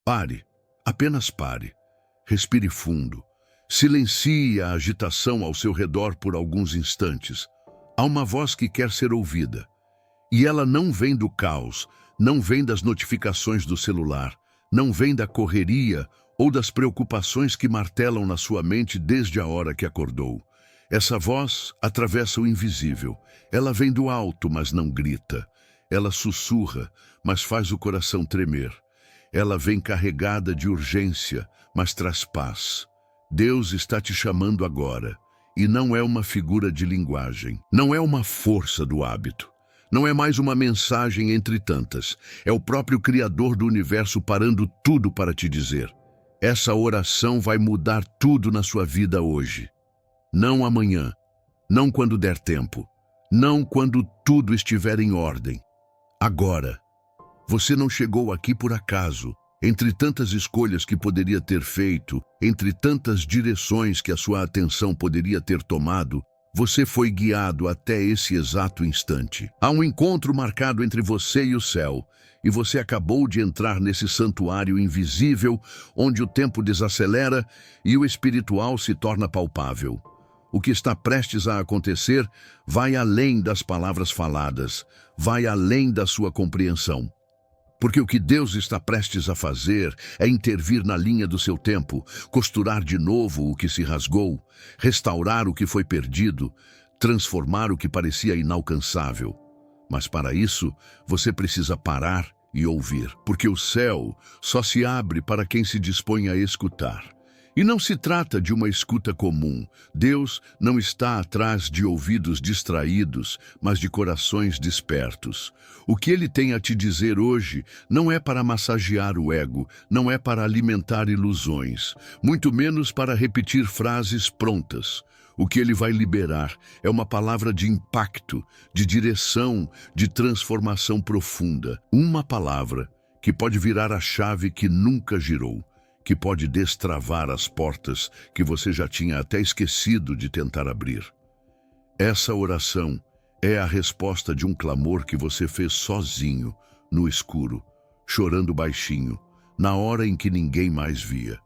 Pare, apenas pare. Respire fundo. Silencie a agitação ao seu redor por alguns instantes. Há uma voz que quer ser ouvida. E ela não vem do caos, não vem das notificações do celular, não vem da correria ou das preocupações que martelam na sua mente desde a hora que acordou. Essa voz atravessa o invisível. Ela vem do alto, mas não grita. Ela sussurra, mas faz o coração tremer. Ela vem carregada de urgência, mas traz paz. Deus está te chamando agora. E não é uma figura de linguagem. Não é uma força do hábito. Não é mais uma mensagem entre tantas. É o próprio Criador do universo parando tudo para te dizer: essa oração vai mudar tudo na sua vida hoje. Não amanhã, não quando der tempo, não quando tudo estiver em ordem. Agora. Você não chegou aqui por acaso. Entre tantas escolhas que poderia ter feito, entre tantas direções que a sua atenção poderia ter tomado, você foi guiado até esse exato instante. Há um encontro marcado entre você e o céu, e você acabou de entrar nesse santuário invisível, onde o tempo desacelera e o espiritual se torna palpável. O que está prestes a acontecer vai além das palavras faladas, vai além da sua compreensão. Porque o que Deus está prestes a fazer é intervir na linha do seu tempo, costurar de novo o que se rasgou, restaurar o que foi perdido, transformar o que parecia inalcançável. Mas para isso, você precisa parar e ouvir, porque o céu só se abre para quem se dispõe a escutar. E não se trata de uma escuta comum. Deus não está atrás de ouvidos distraídos, mas de corações despertos. O que Ele tem a te dizer hoje não é para massagear o ego, não é para alimentar ilusões, muito menos para repetir frases prontas. O que Ele vai liberar é uma palavra de impacto, de direção, de transformação profunda. Uma palavra que pode virar a chave que nunca girou, que pode destravar as portas que você já tinha até esquecido de tentar abrir. Essa oração é a resposta de um clamor que você fez sozinho, no escuro, chorando baixinho, na hora em que ninguém mais via.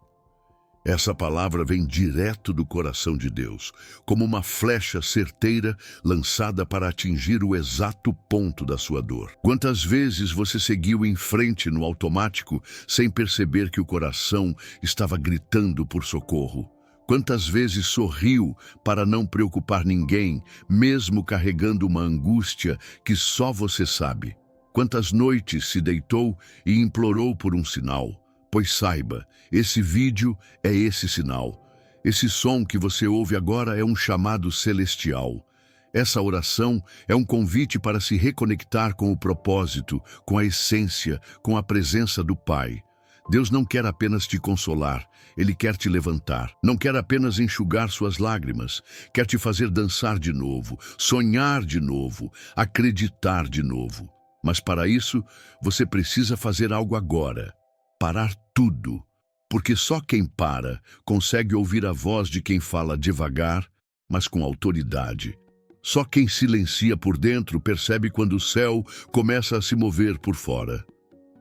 Essa palavra vem direto do coração de Deus, como uma flecha certeira lançada para atingir o exato ponto da sua dor. Quantas vezes você seguiu em frente no automático sem perceber que o coração estava gritando por socorro? Quantas vezes sorriu para não preocupar ninguém, mesmo carregando uma angústia que só você sabe? Quantas noites se deitou e implorou por um sinal? Pois saiba, esse vídeo é esse sinal. Esse som que você ouve agora é um chamado celestial. Essa oração é um convite para se reconectar com o propósito, com a essência, com a presença do Pai. Deus não quer apenas te consolar, Ele quer te levantar. Não quer apenas enxugar suas lágrimas, quer te fazer dançar de novo, sonhar de novo, acreditar de novo. Mas para isso, você precisa fazer algo agora. Parar tudo, porque só quem para consegue ouvir a voz de quem fala devagar, mas com autoridade. Só quem silencia por dentro percebe quando o céu começa a se mover por fora.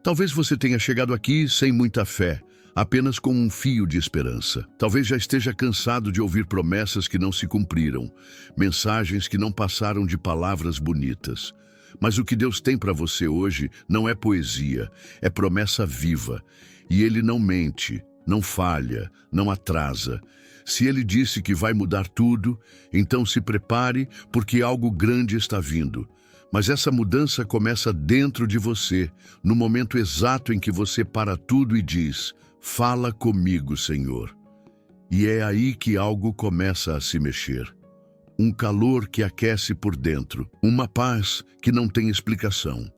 Talvez você tenha chegado aqui sem muita fé, apenas com um fio de esperança. Talvez já esteja cansado de ouvir promessas que não se cumpriram, mensagens que não passaram de palavras bonitas. Mas o que Deus tem para você hoje não é poesia, é promessa viva. E Ele não mente, não falha, não atrasa. Se Ele disse que vai mudar tudo, então se prepare, porque algo grande está vindo. Mas essa mudança começa dentro de você, no momento exato em que você para tudo e diz: fala comigo, Senhor. E é aí que algo começa a se mexer. Um calor que aquece por dentro, uma paz que não tem explicação,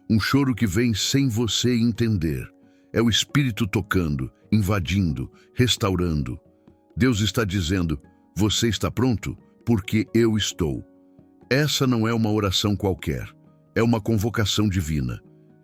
um choro que vem sem você entender. É o Espírito tocando, invadindo, restaurando. Deus está dizendo: você está pronto? Porque eu estou. Essa não é uma oração qualquer, é uma convocação divina.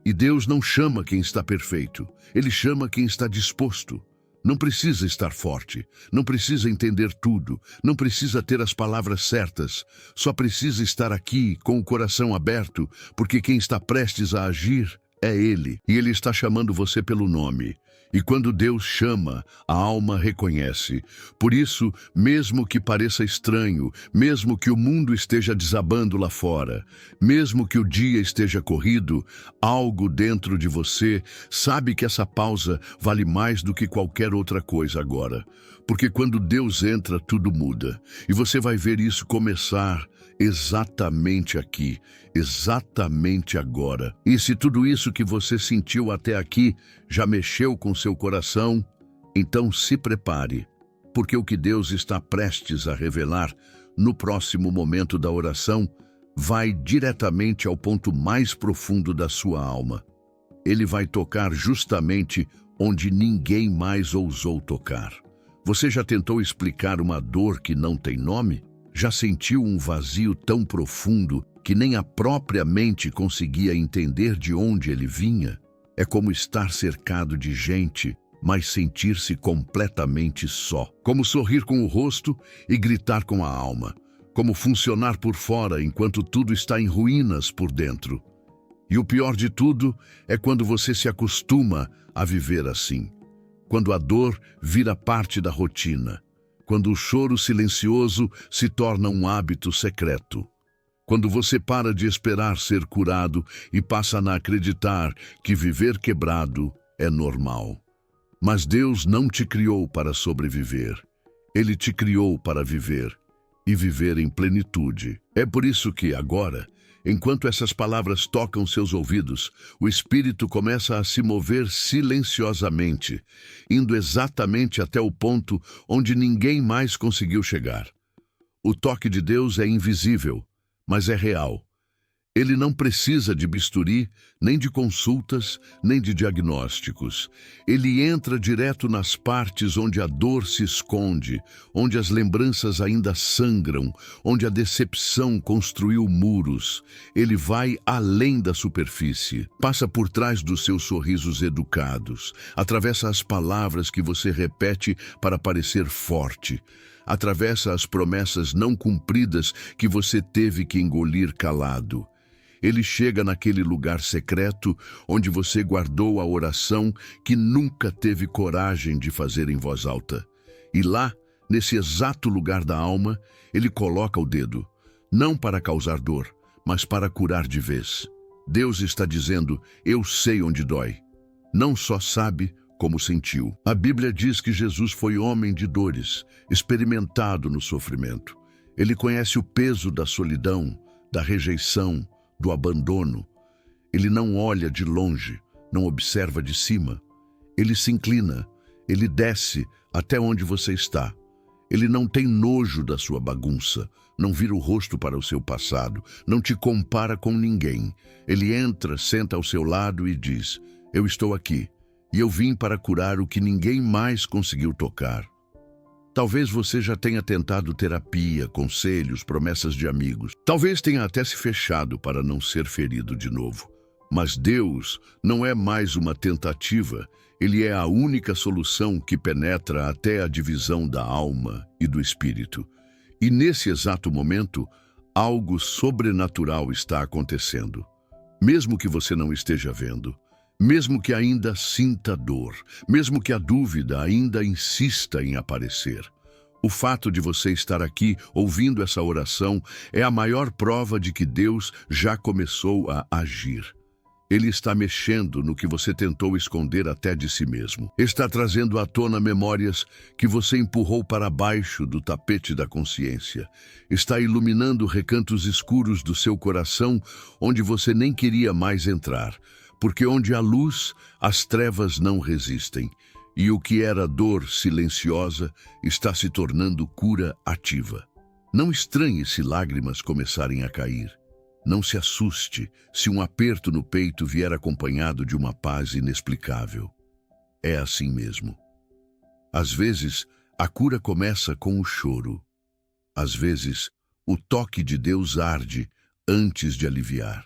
E Deus não chama quem está perfeito, Ele chama quem está disposto. Não precisa estar forte, não precisa entender tudo, não precisa ter as palavras certas, só precisa estar aqui com o coração aberto, porque quem está prestes a agir é Ele, e Ele está chamando você pelo nome. E quando Deus chama, a alma reconhece. Por isso, mesmo que pareça estranho, mesmo que o mundo esteja desabando lá fora, mesmo que o dia esteja corrido, algo dentro de você sabe que essa pausa vale mais do que qualquer outra coisa agora. Porque quando Deus entra, tudo muda. E você vai ver isso começar exatamente aqui, exatamente agora. E se tudo isso que você sentiu até aqui já mexeu com seu coração, então se prepare, porque o que Deus está prestes a revelar no próximo momento da oração vai diretamente ao ponto mais profundo da sua alma. Ele vai tocar justamente onde ninguém mais ousou tocar. Você já tentou explicar uma dor que não tem nome? Já sentiu um vazio tão profundo que nem a própria mente conseguia entender de onde ele vinha? É como estar cercado de gente, mas sentir-se completamente só. Como sorrir com o rosto e gritar com a alma. Como funcionar por fora enquanto tudo está em ruínas por dentro. E o pior de tudo é quando você se acostuma a viver assim. Quando a dor vira parte da rotina. Quando o choro silencioso se torna um hábito secreto. Quando você para de esperar ser curado e passa a acreditar que viver quebrado é normal. Mas Deus não te criou para sobreviver. Ele te criou para viver, e viver em plenitude. É por isso que agora, enquanto essas palavras tocam seus ouvidos, o Espírito começa a se mover silenciosamente, indo exatamente até o ponto onde ninguém mais conseguiu chegar. O toque de Deus é invisível, mas é real. Ele não precisa de bisturi, nem de consultas, nem de diagnósticos. Ele entra direto nas partes onde a dor se esconde, onde as lembranças ainda sangram, onde a decepção construiu muros. Ele vai além da superfície, passa por trás dos seus sorrisos educados, atravessa as palavras que você repete para parecer forte, atravessa as promessas não cumpridas que você teve que engolir calado. Ele chega naquele lugar secreto onde você guardou a oração que nunca teve coragem de fazer em voz alta. E lá, nesse exato lugar da alma, ele coloca o dedo, não para causar dor, mas para curar de vez. Deus está dizendo, eu sei onde dói. Não só sabe, como sentiu. A Bíblia diz que Jesus foi homem de dores, experimentado no sofrimento. Ele conhece o peso da solidão, da rejeição, do abandono. Ele não olha de longe, não observa de cima. Ele se inclina, ele desce até onde você está. Ele não tem nojo da sua bagunça, não vira o rosto para o seu passado, não te compara com ninguém. Ele entra, senta ao seu lado e diz, eu estou aqui, e eu vim para curar o que ninguém mais conseguiu tocar. Talvez você já tenha tentado terapia, conselhos, promessas de amigos. Talvez tenha até se fechado para não ser ferido de novo. Mas Deus não é mais uma tentativa. Ele é a única solução que penetra até a divisão da alma e do espírito. E nesse exato momento, algo sobrenatural está acontecendo. Mesmo que você não esteja vendo. Mesmo que ainda sinta dor, mesmo que a dúvida ainda insista em aparecer. O fato de você estar aqui ouvindo essa oração é a maior prova de que Deus já começou a agir. Ele está mexendo no que você tentou esconder até de si mesmo. Está trazendo à tona memórias que você empurrou para baixo do tapete da consciência. Está iluminando recantos escuros do seu coração onde você nem queria mais entrar. Porque onde há luz, as trevas não resistem, e o que era dor silenciosa está se tornando cura ativa. Não estranhe se lágrimas começarem a cair. Não se assuste se um aperto no peito vier acompanhado de uma paz inexplicável. É assim mesmo. Às vezes, a cura começa com o choro. Às vezes, o toque de Deus arde antes de aliviar.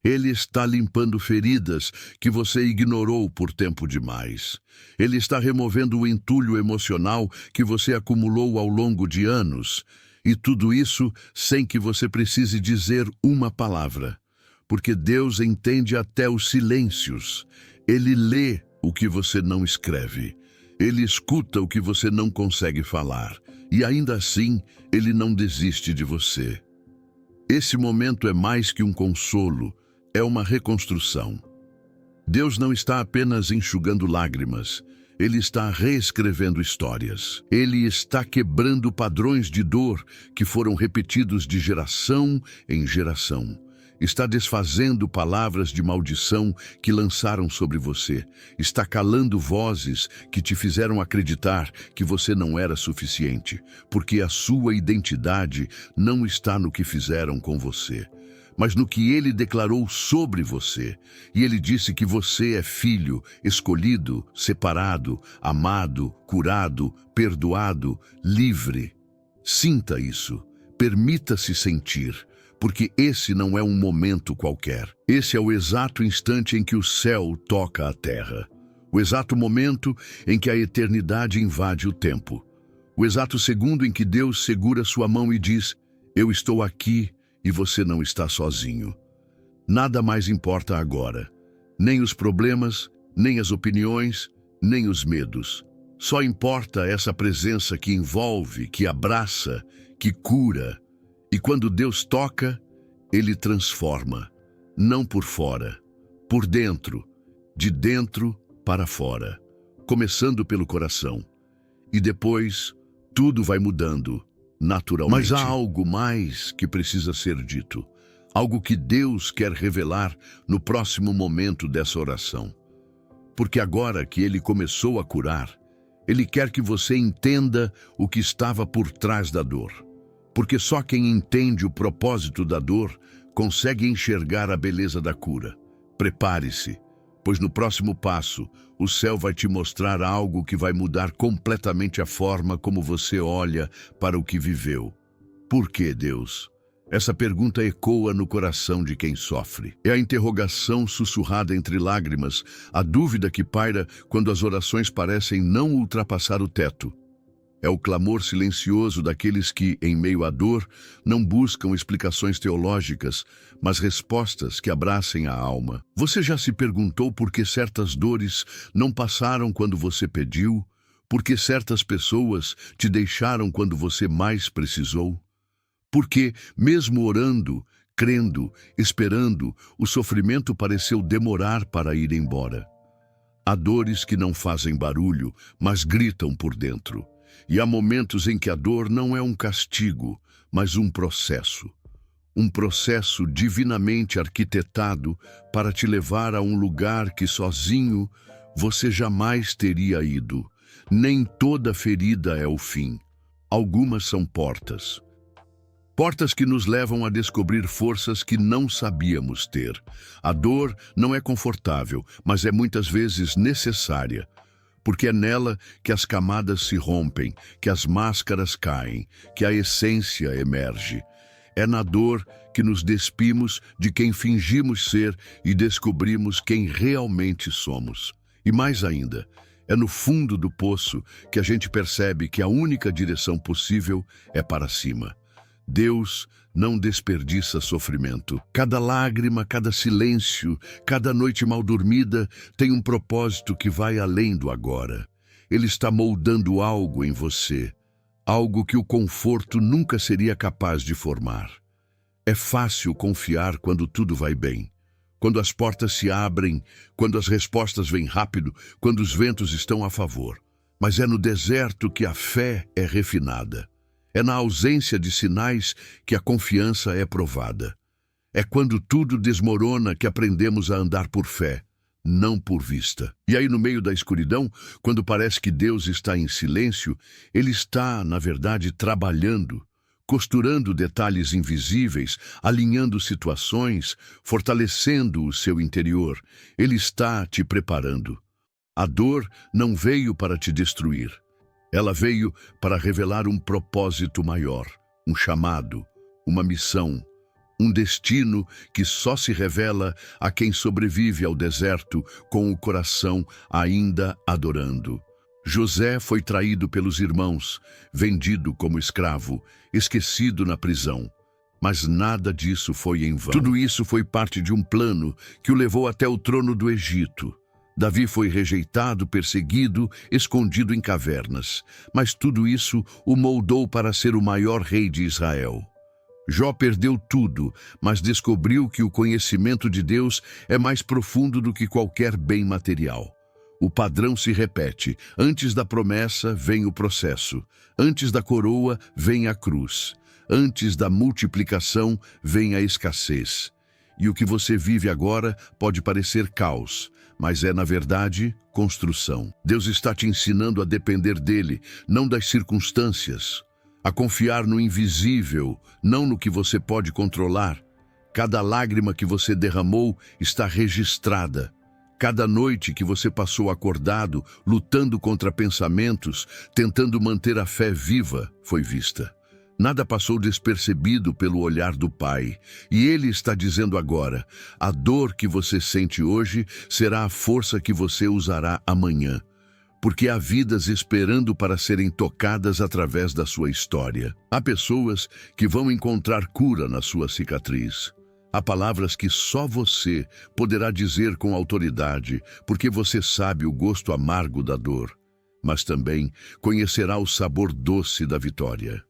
Ele está limpando feridas que você ignorou por tempo demais. Ele está removendo o entulho emocional que você acumulou ao longo de anos. E tudo isso sem que você precise dizer uma palavra. Porque Deus entende até os silêncios. Ele lê o que você não escreve. Ele escuta o que você não consegue falar. E ainda assim, ele não desiste de você. Esse momento é mais que um consolo, é uma reconstrução. Deus não está apenas enxugando lágrimas, Ele está reescrevendo histórias. Ele está quebrando padrões de dor que foram repetidos de geração em geração. Está desfazendo palavras de maldição que lançaram sobre você. Está calando vozes que te fizeram acreditar que você não era suficiente, porque a sua identidade não está no que fizeram com você, mas no que Ele declarou sobre você. E Ele disse que você é filho, escolhido, separado, amado, curado, perdoado, livre. Sinta isso. Permita-se sentir, porque esse não é um momento qualquer. Esse é o exato instante em que o céu toca a terra. O exato momento em que a eternidade invade o tempo. O exato segundo em que Deus segura sua mão e diz: eu estou aqui e você não está sozinho. Nada mais importa agora. Nem os problemas, nem as opiniões, nem os medos. Só importa essa presença que envolve, que abraça, que cura. E quando Deus toca, Ele transforma, não por fora, por dentro, de dentro para fora, começando pelo coração. E depois, tudo vai mudando, naturalmente. Mas há algo mais que precisa ser dito, algo que Deus quer revelar no próximo momento dessa oração. Porque agora que Ele começou a curar, Ele quer que você entenda o que estava por trás da dor. Porque só quem entende o propósito da dor consegue enxergar a beleza da cura. Prepare-se, pois no próximo passo, o céu vai te mostrar algo que vai mudar completamente a forma como você olha para o que viveu. Por que, Deus? Essa pergunta ecoa no coração de quem sofre. É a interrogação sussurrada entre lágrimas, a dúvida que paira quando as orações parecem não ultrapassar o teto. É o clamor silencioso daqueles que, em meio à dor, não buscam explicações teológicas, mas respostas que abracem a alma. Você já se perguntou por que certas dores não passaram quando você pediu? Por que certas pessoas te deixaram quando você mais precisou? Porque, mesmo orando, crendo, esperando, o sofrimento pareceu demorar para ir embora. Há dores que não fazem barulho, mas gritam por dentro. E há momentos em que a dor não é um castigo, mas um processo. Um processo divinamente arquitetado para te levar a um lugar que sozinho você jamais teria ido. Nem toda ferida é o fim. Algumas são portas. Portas que nos levam a descobrir forças que não sabíamos ter. A dor não é confortável, mas é muitas vezes necessária. Porque é nela que as camadas se rompem, que as máscaras caem, que a essência emerge. É na dor que nos despimos de quem fingimos ser e descobrimos quem realmente somos. E mais ainda, é no fundo do poço que a gente percebe que a única direção possível é para cima. Deus não desperdiça sofrimento. Cada lágrima, cada silêncio, cada noite mal dormida tem um propósito que vai além do agora. Ele está moldando algo em você, algo que o conforto nunca seria capaz de formar. É fácil confiar quando tudo vai bem, quando as portas se abrem, quando as respostas vêm rápido, quando os ventos estão a favor. Mas é no deserto que a fé é refinada. É na ausência de sinais que a confiança é provada. É quando tudo desmorona que aprendemos a andar por fé, não por vista. E aí, no meio da escuridão, quando parece que Deus está em silêncio, Ele está, na verdade, trabalhando, costurando detalhes invisíveis, alinhando situações, fortalecendo o seu interior. Ele está te preparando. A dor não veio para te destruir. Ela veio para revelar um propósito maior, um chamado, uma missão, um destino que só se revela a quem sobrevive ao deserto com o coração ainda adorando. José foi traído pelos irmãos, vendido como escravo, esquecido na prisão. Mas nada disso foi em vão. Tudo isso foi parte de um plano que o levou até o trono do Egito. Davi foi rejeitado, perseguido, escondido em cavernas, mas tudo isso o moldou para ser o maior rei de Israel. Jó perdeu tudo, mas descobriu que o conhecimento de Deus é mais profundo do que qualquer bem material. O padrão se repete. Antes da promessa vem o processo. Antes da coroa vem a cruz. Antes da multiplicação vem a escassez. E o que você vive agora pode parecer caos, mas é, na verdade, construção. Deus está te ensinando a depender dele, não das circunstâncias. A confiar no invisível, não no que você pode controlar. Cada lágrima que você derramou está registrada. Cada noite que você passou acordado, lutando contra pensamentos, tentando manter a fé viva, foi vista. Nada passou despercebido pelo olhar do Pai. E Ele está dizendo agora, a dor que você sente hoje será a força que você usará amanhã. Porque há vidas esperando para serem tocadas através da sua história. Há pessoas que vão encontrar cura na sua cicatriz. Há palavras que só você poderá dizer com autoridade, porque você sabe o gosto amargo da dor, mas também conhecerá o sabor doce da vitória.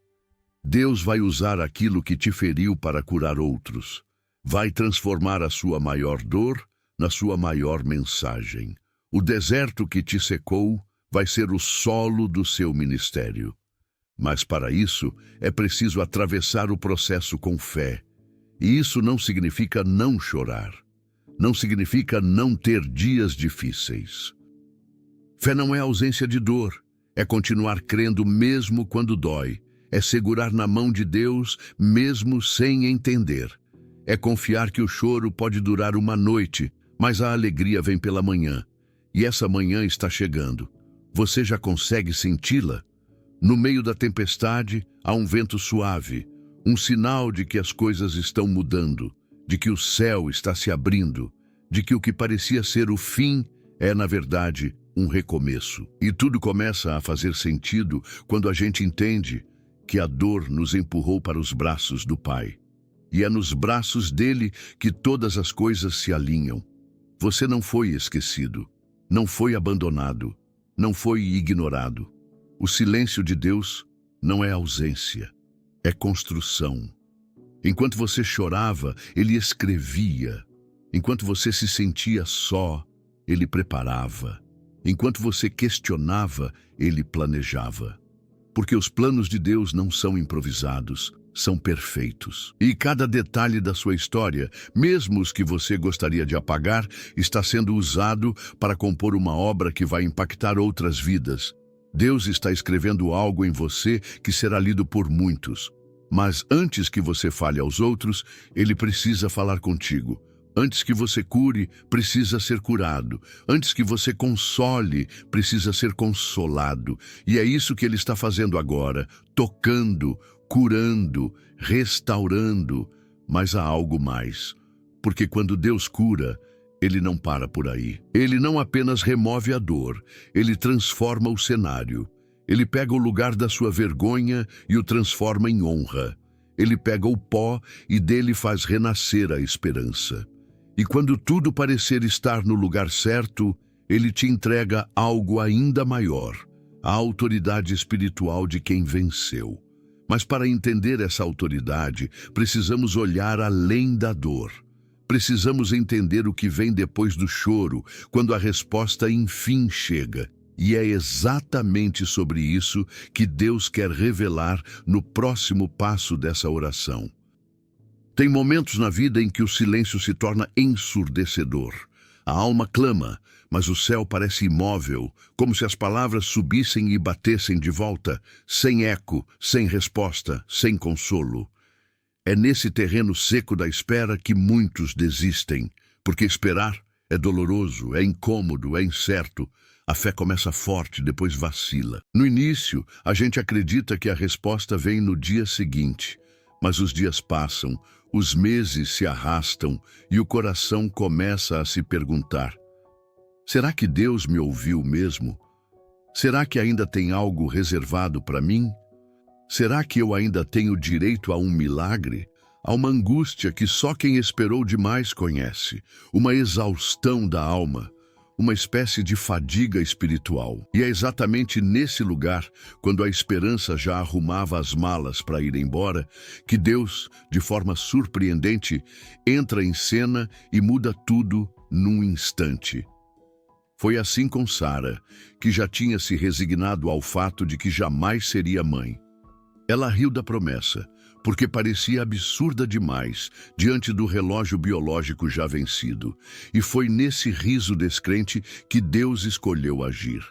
Deus vai usar aquilo que te feriu para curar outros. Vai transformar a sua maior dor na sua maior mensagem. O deserto que te secou vai ser o solo do seu ministério. Mas para isso é preciso atravessar o processo com fé. E isso não significa não chorar. Não significa não ter dias difíceis. Fé não é ausência de dor. É continuar crendo mesmo quando dói. É segurar na mão de Deus mesmo sem entender. É confiar que o choro pode durar uma noite, mas a alegria vem pela manhã. E essa manhã está chegando. Você já consegue senti-la? No meio da tempestade, há um vento suave, um sinal de que as coisas estão mudando, de que o céu está se abrindo, de que o que parecia ser o fim é, na verdade, um recomeço. E tudo começa a fazer sentido quando a gente entende que a dor nos empurrou para os braços do Pai. E é nos braços dele que todas as coisas se alinham. Você não foi esquecido, não foi abandonado, não foi ignorado. O silêncio de Deus não é ausência, é construção. Enquanto você chorava, ele escrevia. Enquanto você se sentia só, ele preparava. Enquanto você questionava, ele planejava. Porque os planos de Deus não são improvisados, são perfeitos. E cada detalhe da sua história, mesmo os que você gostaria de apagar, está sendo usado para compor uma obra que vai impactar outras vidas. Deus está escrevendo algo em você que será lido por muitos. Mas antes que você fale aos outros, ele precisa falar contigo. Antes que você cure, precisa ser curado. Antes que você console, precisa ser consolado. E é isso que ele está fazendo agora, tocando, curando, restaurando. Mas há algo mais. Porque quando Deus cura, ele não para por aí. Ele não apenas remove a dor, ele transforma o cenário. Ele pega o lugar da sua vergonha e o transforma em honra. Ele pega o pó e dele faz renascer a esperança. E quando tudo parecer estar no lugar certo, ele te entrega algo ainda maior, a autoridade espiritual de quem venceu. Mas para entender essa autoridade, precisamos olhar além da dor. Precisamos entender o que vem depois do choro, quando a resposta enfim chega. E é exatamente sobre isso que Deus quer revelar no próximo passo dessa oração. Tem momentos na vida em que o silêncio se torna ensurdecedor. A alma clama, mas o céu parece imóvel, como se as palavras subissem e batessem de volta, sem eco, sem resposta, sem consolo. É nesse terreno seco da espera que muitos desistem, porque esperar é doloroso, é incômodo, é incerto. A fé começa forte, depois vacila. No início, a gente acredita que a resposta vem no dia seguinte, mas os dias passam, os meses se arrastam e o coração começa a se perguntar: será que Deus me ouviu mesmo? Será que ainda tem algo reservado para mim? Será que eu ainda tenho direito a um milagre? A uma angústia que só quem esperou demais conhece, uma exaustão da alma, uma espécie de fadiga espiritual. E é exatamente nesse lugar, quando a esperança já arrumava as malas para ir embora, que Deus, de forma surpreendente, entra em cena e muda tudo num instante. Foi assim com Sara, que já tinha se resignado ao fato de que jamais seria mãe. Ela riu da promessa, porque parecia absurda demais diante do relógio biológico já vencido. E foi nesse riso descrente que Deus escolheu agir.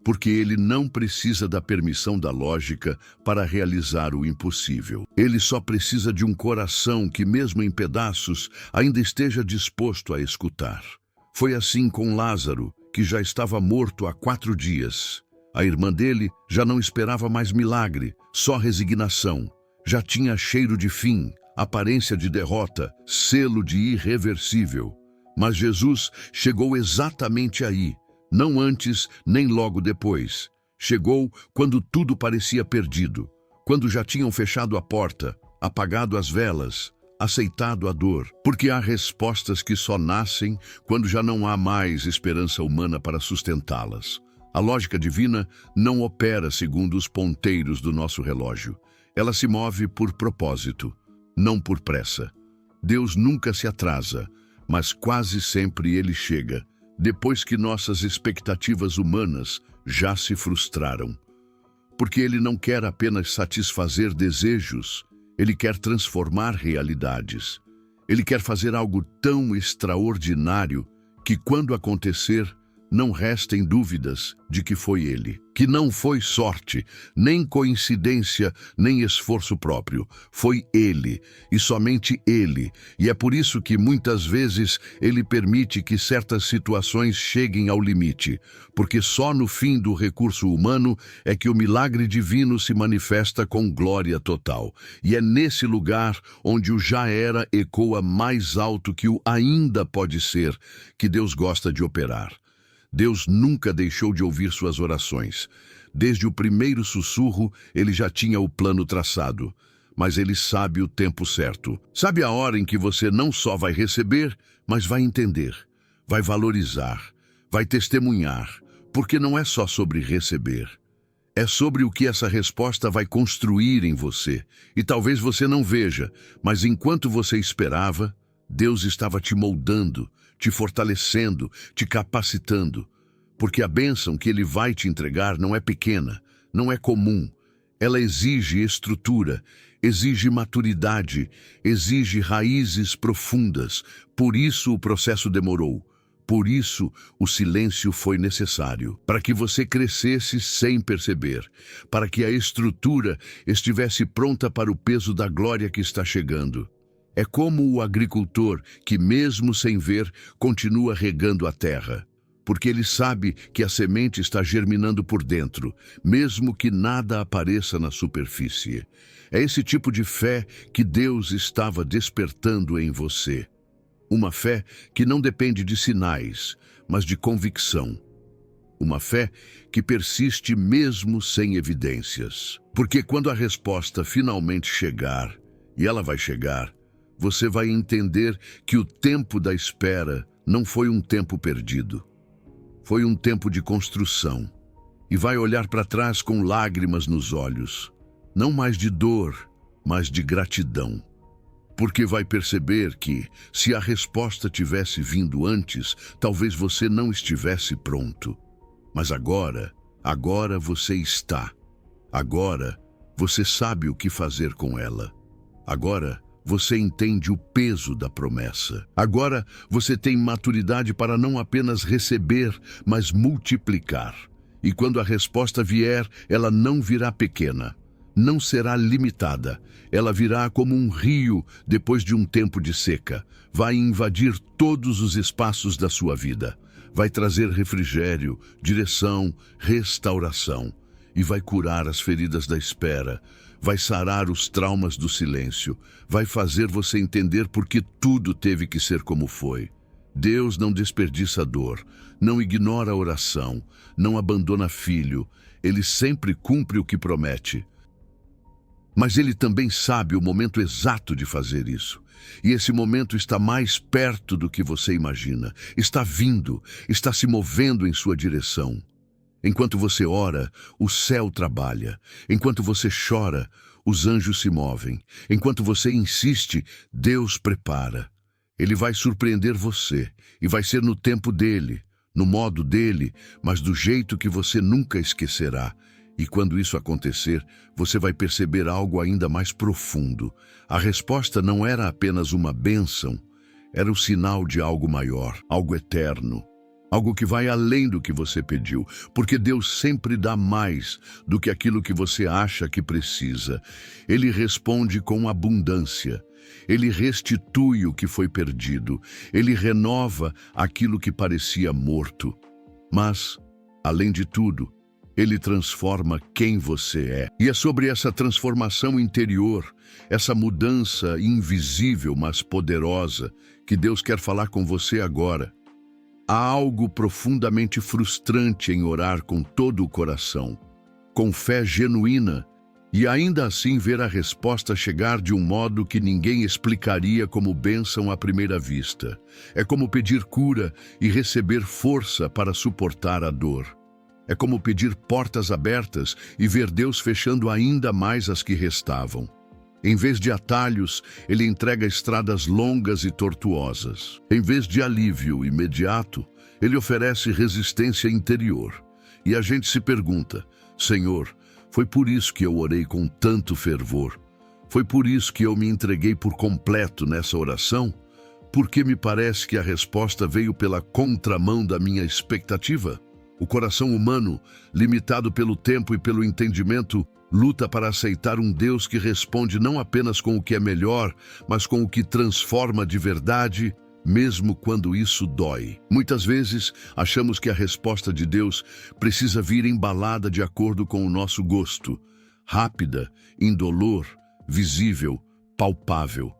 Porque Ele não precisa da permissão da lógica para realizar o impossível. Ele só precisa de um coração que, mesmo em pedaços, ainda esteja disposto a escutar. Foi assim com Lázaro, que já estava morto há 4 dias. A irmã dele já não esperava mais milagre, só resignação. Já tinha cheiro de fim, aparência de derrota, selo de irreversível. Mas Jesus chegou exatamente aí, não antes nem logo depois. Chegou quando tudo parecia perdido, quando já tinham fechado a porta, apagado as velas, aceitado a dor. Porque há respostas que só nascem quando já não há mais esperança humana para sustentá-las. A lógica divina não opera segundo os ponteiros do nosso relógio. Ela se move por propósito, não por pressa. Deus nunca se atrasa, mas quase sempre Ele chega, depois que nossas expectativas humanas já se frustraram. Porque Ele não quer apenas satisfazer desejos, Ele quer transformar realidades. Ele quer fazer algo tão extraordinário que, quando acontecer, não restem dúvidas de que foi Ele, que não foi sorte, nem coincidência, nem esforço próprio. Foi Ele, e somente Ele. E é por isso que muitas vezes Ele permite que certas situações cheguem ao limite, porque só no fim do recurso humano é que o milagre divino se manifesta com glória total. E é nesse lugar onde o já era ecoa mais alto que o ainda pode ser, que Deus gosta de operar. Deus nunca deixou de ouvir suas orações. Desde o primeiro sussurro, Ele já tinha o plano traçado. Mas Ele sabe o tempo certo. Sabe a hora em que você não só vai receber, mas vai entender, vai valorizar, vai testemunhar. Porque não é só sobre receber. É sobre o que essa resposta vai construir em você. E talvez você não veja, mas enquanto você esperava, Deus estava te moldando, te fortalecendo, te capacitando, porque a bênção que Ele vai te entregar não é pequena, não é comum. Ela exige estrutura, exige maturidade, exige raízes profundas. Por isso o processo demorou. Por isso o silêncio foi necessário, para que você crescesse sem perceber, para que a estrutura estivesse pronta para o peso da glória que está chegando. É como o agricultor que, mesmo sem ver, continua regando a terra, porque ele sabe que a semente está germinando por dentro, mesmo que nada apareça na superfície. É esse tipo de fé que Deus estava despertando em você. Uma fé que não depende de sinais, mas de convicção. Uma fé que persiste mesmo sem evidências. Porque quando a resposta finalmente chegar, e ela vai chegar, você vai entender que o tempo da espera não foi um tempo perdido. Foi um tempo de construção. E vai olhar para trás com lágrimas nos olhos. Não mais de dor, mas de gratidão. Porque vai perceber que, se a resposta tivesse vindo antes, talvez você não estivesse pronto. Mas agora você está. Agora, você sabe o que fazer com ela. Agora, você entende o peso da promessa. Agora você tem maturidade para não apenas receber, mas multiplicar. E quando a resposta vier, ela não virá pequena, não será limitada. Ela virá como um rio depois de um tempo de seca. Vai invadir todos os espaços da sua vida. Vai trazer refrigério, direção, restauração. E vai curar as feridas da espera. Vai sarar os traumas do silêncio, vai fazer você entender por que tudo teve que ser como foi. Deus não desperdiça dor, não ignora a oração, não abandona filho, Ele sempre cumpre o que promete. Mas Ele também sabe o momento exato de fazer isso. E esse momento está mais perto do que você imagina. Está vindo, está se movendo em sua direção. Enquanto você ora, o céu trabalha. Enquanto você chora, os anjos se movem. Enquanto você insiste, Deus prepara. Ele vai surpreender você, e vai ser no tempo dele, no modo dele, mas do jeito que você nunca esquecerá. E quando isso acontecer, você vai perceber algo ainda mais profundo. A resposta não era apenas uma bênção, era o sinal de algo maior, algo eterno. Algo que vai além do que você pediu, porque Deus sempre dá mais do que aquilo que você acha que precisa. Ele responde com abundância. Ele restitui o que foi perdido. Ele renova aquilo que parecia morto. Mas, além de tudo, Ele transforma quem você é. E é sobre essa transformação interior, essa mudança invisível, mas poderosa, que Deus quer falar com você agora. Há algo profundamente frustrante em orar com todo o coração, com fé genuína, e ainda assim ver a resposta chegar de um modo que ninguém explicaria como bênção à primeira vista. É como pedir cura e receber força para suportar a dor. É como pedir portas abertas e ver Deus fechando ainda mais as que restavam. Em vez de atalhos, Ele entrega estradas longas e tortuosas. Em vez de alívio imediato, Ele oferece resistência interior. E a gente se pergunta, Senhor, foi por isso que eu orei com tanto fervor? Foi por isso que eu me entreguei por completo nessa oração? Porque me parece que a resposta veio pela contramão da minha expectativa? O coração humano, limitado pelo tempo e pelo entendimento, luta para aceitar um Deus que responde não apenas com o que é melhor, mas com o que transforma de verdade, mesmo quando isso dói. Muitas vezes, achamos que a resposta de Deus precisa vir embalada de acordo com o nosso gosto, rápida, indolor, visível, palpável.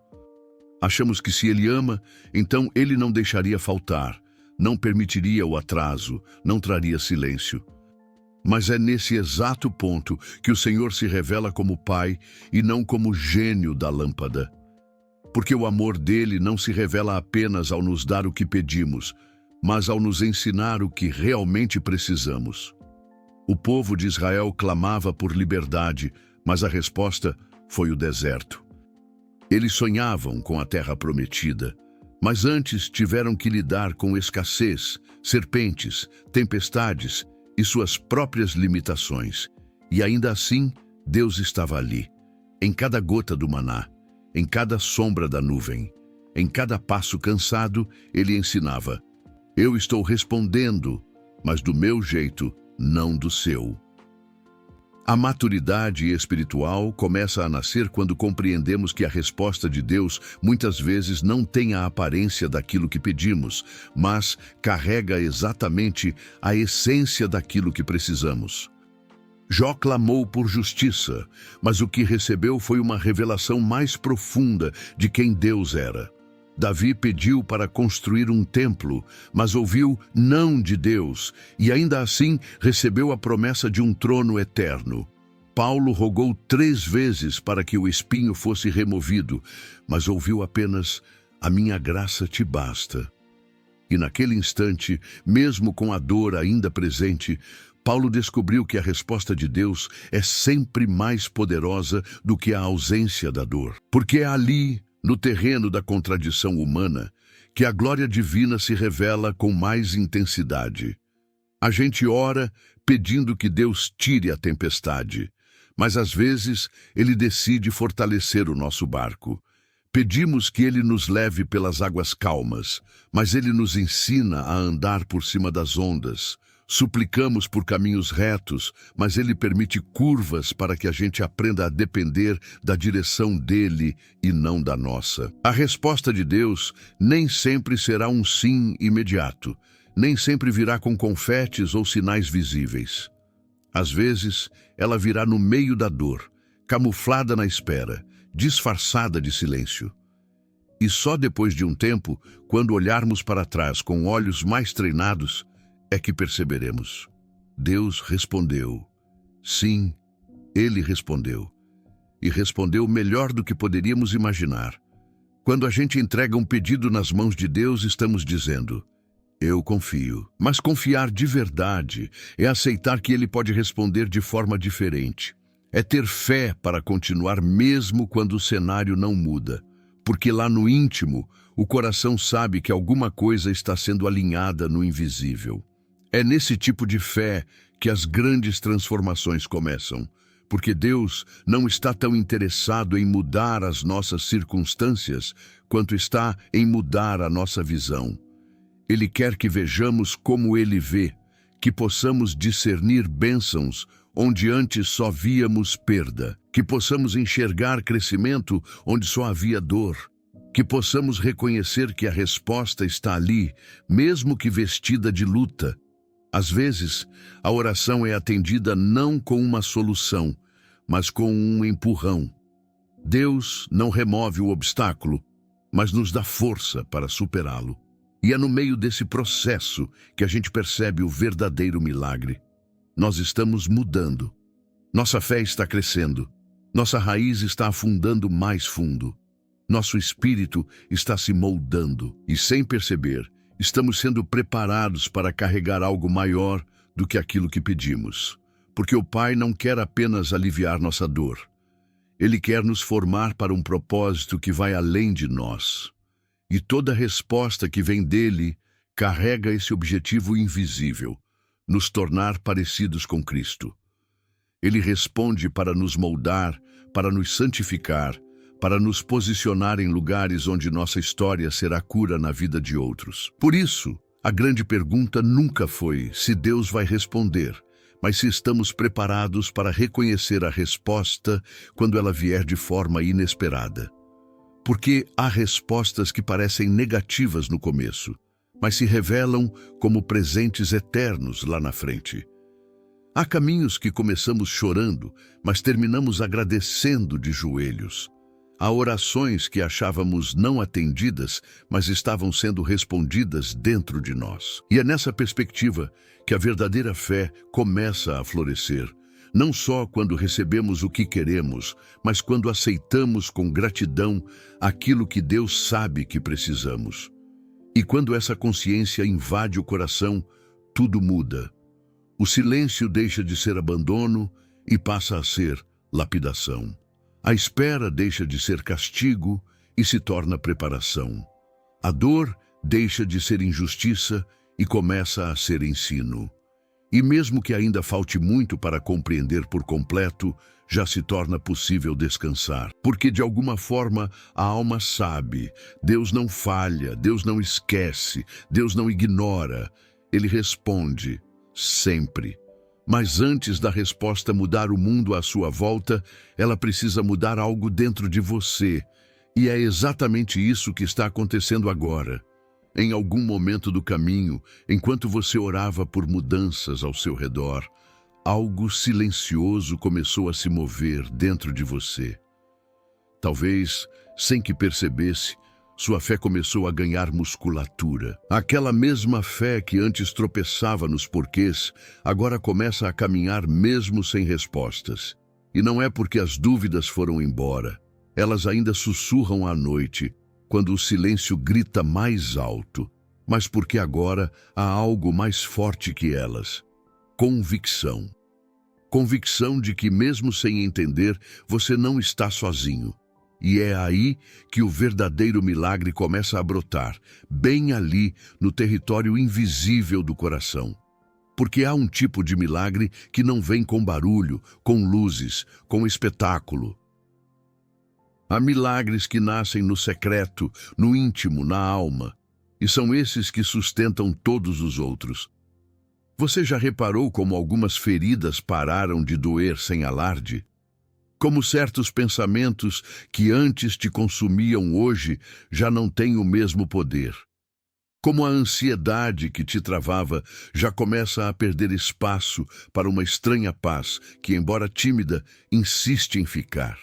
Achamos que se Ele ama, então Ele não deixaria faltar, não permitiria o atraso, não traria silêncio. Mas é nesse exato ponto que o Senhor se revela como Pai e não como gênio da lâmpada. Porque o amor dele não se revela apenas ao nos dar o que pedimos, mas ao nos ensinar o que realmente precisamos. O povo de Israel clamava por liberdade, mas a resposta foi o deserto. Eles sonhavam com a terra prometida, mas antes tiveram que lidar com escassez, serpentes, tempestades e suas próprias limitações. E ainda assim, Deus estava ali, em cada gota do maná, em cada sombra da nuvem, em cada passo cansado, Ele ensinava: eu estou respondendo, mas do meu jeito, não do seu. A maturidade espiritual começa a nascer quando compreendemos que a resposta de Deus muitas vezes não tem a aparência daquilo que pedimos, mas carrega exatamente a essência daquilo que precisamos. Jó clamou por justiça, mas o que recebeu foi uma revelação mais profunda de quem Deus era. Davi pediu para construir um templo, mas ouviu não de Deus, e ainda assim recebeu a promessa de um trono eterno. Paulo rogou 3 vezes para que o espinho fosse removido, mas ouviu apenas: a minha graça te basta. E naquele instante, mesmo com a dor ainda presente, Paulo descobriu que a resposta de Deus é sempre mais poderosa do que a ausência da dor. Porque é ali, no terreno da contradição humana, que a glória divina se revela com mais intensidade. A gente ora pedindo que Deus tire a tempestade, mas às vezes Ele decide fortalecer o nosso barco. Pedimos que Ele nos leve pelas águas calmas, mas Ele nos ensina a andar por cima das ondas. Suplicamos por caminhos retos, mas Ele permite curvas para que a gente aprenda a depender da direção dEle e não da nossa. A resposta de Deus nem sempre será um sim imediato, nem sempre virá com confetes ou sinais visíveis. Às vezes, ela virá no meio da dor, camuflada na espera, disfarçada de silêncio. E só depois de um tempo, quando olharmos para trás com olhos mais treinados, é que perceberemos. Deus respondeu. Sim, Ele respondeu. e respondeu melhor do que poderíamos imaginar. Quando a gente entrega um pedido nas mãos de Deus, estamos dizendo: eu confio. Mas confiar de verdade é aceitar que Ele pode responder de forma diferente. É ter fé para continuar mesmo quando o cenário não muda. Porque lá no íntimo, o coração sabe que alguma coisa está sendo alinhada no invisível. É nesse tipo de fé que as grandes transformações começam. Porque Deus não está tão interessado em mudar as nossas circunstâncias quanto está em mudar a nossa visão. Ele quer que vejamos como Ele vê, que possamos discernir bênçãos onde antes só víamos perda, que possamos enxergar crescimento onde só havia dor, que possamos reconhecer que a resposta está ali, mesmo que vestida de luta. Às vezes, a oração é atendida não com uma solução, mas com um empurrão. Deus não remove o obstáculo, mas nos dá força para superá-lo. E é no meio desse processo que a gente percebe o verdadeiro milagre. Nós estamos mudando. Nossa fé está crescendo. Nossa raiz está afundando mais fundo. Nosso espírito está se moldando. E sem perceber, estamos sendo preparados para carregar algo maior do que aquilo que pedimos. Porque o Pai não quer apenas aliviar nossa dor. Ele quer nos formar para um propósito que vai além de nós. E toda resposta que vem dele carrega esse objetivo invisível, nos tornar parecidos com Cristo. Ele responde para nos moldar, para nos santificar, para nos posicionar em lugares onde nossa história será cura na vida de outros. Por isso, a grande pergunta nunca foi se Deus vai responder, mas se estamos preparados para reconhecer a resposta quando ela vier de forma inesperada. Porque há respostas que parecem negativas no começo, mas se revelam como presentes eternos lá na frente. Há caminhos que começamos chorando, mas terminamos agradecendo de joelhos. Há orações que achávamos não atendidas, mas estavam sendo respondidas dentro de nós. E é nessa perspectiva que a verdadeira fé começa a florescer. Não só quando recebemos o que queremos, mas quando aceitamos com gratidão aquilo que Deus sabe que precisamos. E quando essa consciência invade o coração, tudo muda. O silêncio deixa de ser abandono e passa a ser lapidação. A espera deixa de ser castigo e se torna preparação. A dor deixa de ser injustiça e começa a ser ensino. E mesmo que ainda falte muito para compreender por completo, já se torna possível descansar. Porque de alguma forma a alma sabe, Deus não falha, Deus não esquece, Deus não ignora. Ele responde, sempre. Mas antes da resposta mudar o mundo à sua volta, ela precisa mudar algo dentro de você. E é exatamente isso que está acontecendo agora. Em algum momento do caminho, enquanto você orava por mudanças ao seu redor, algo silencioso começou a se mover dentro de você. Talvez, sem que percebesse, sua fé começou a ganhar musculatura. Aquela mesma fé que antes tropeçava nos porquês, agora começa a caminhar mesmo sem respostas. E não é porque as dúvidas foram embora. Elas ainda sussurram à noite, quando o silêncio grita mais alto, mas porque agora há algo mais forte que elas. Convicção. Convicção de que mesmo sem entender, você não está sozinho. E é aí que o verdadeiro milagre começa a brotar, bem ali no território invisível do coração. Porque há um tipo de milagre que não vem com barulho, com luzes, com espetáculo. Há milagres que nascem no secreto, no íntimo, na alma, e são esses que sustentam todos os outros. Você já reparou como algumas feridas pararam de doer sem alarde? Como certos pensamentos que antes te consumiam hoje já não têm o mesmo poder? Como a ansiedade que te travava já começa a perder espaço para uma estranha paz que, embora tímida, insiste em ficar?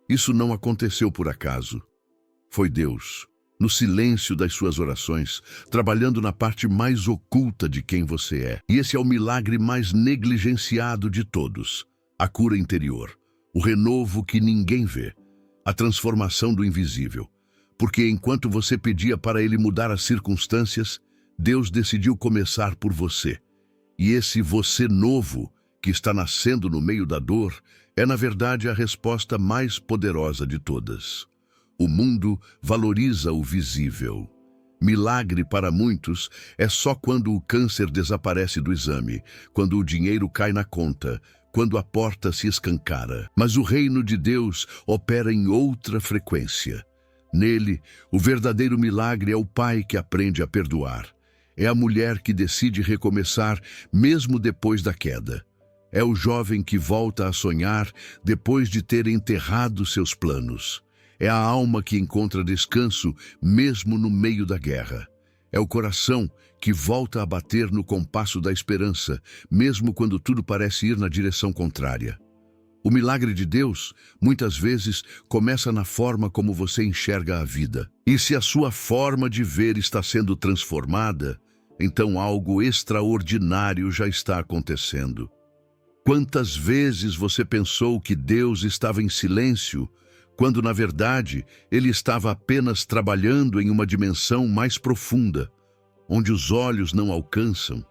Isso não aconteceu por acaso. Foi Deus, no silêncio das suas orações, trabalhando na parte mais oculta de quem você é. E esse é o milagre mais negligenciado de todos, a cura interior. o renovo que ninguém vê, a transformação do invisível. Porque enquanto você pedia para ele mudar as circunstâncias, Deus decidiu começar por você. E esse você novo, que está nascendo no meio da dor, é na verdade a resposta mais poderosa de todas. O mundo valoriza o visível. Milagre para muitos é só quando o câncer desaparece do exame, quando o dinheiro cai na conta, quando a porta se escancara. Mas o reino de Deus opera em outra frequência. Nele, o verdadeiro milagre é o pai que aprende a perdoar. É a mulher que decide recomeçar mesmo depois da queda. É o jovem que volta a sonhar depois de ter enterrado seus planos. É a alma que encontra descanso mesmo no meio da guerra. É o coração que volta a bater no compasso da esperança, mesmo quando tudo parece ir na direção contrária. O milagre de Deus, muitas vezes, começa na forma como você enxerga a vida. E se a sua forma de ver está sendo transformada, então algo extraordinário já está acontecendo. Quantas vezes você pensou que Deus estava em silêncio, quando, na verdade, Ele estava apenas trabalhando em uma dimensão mais profunda, onde os olhos não alcançam?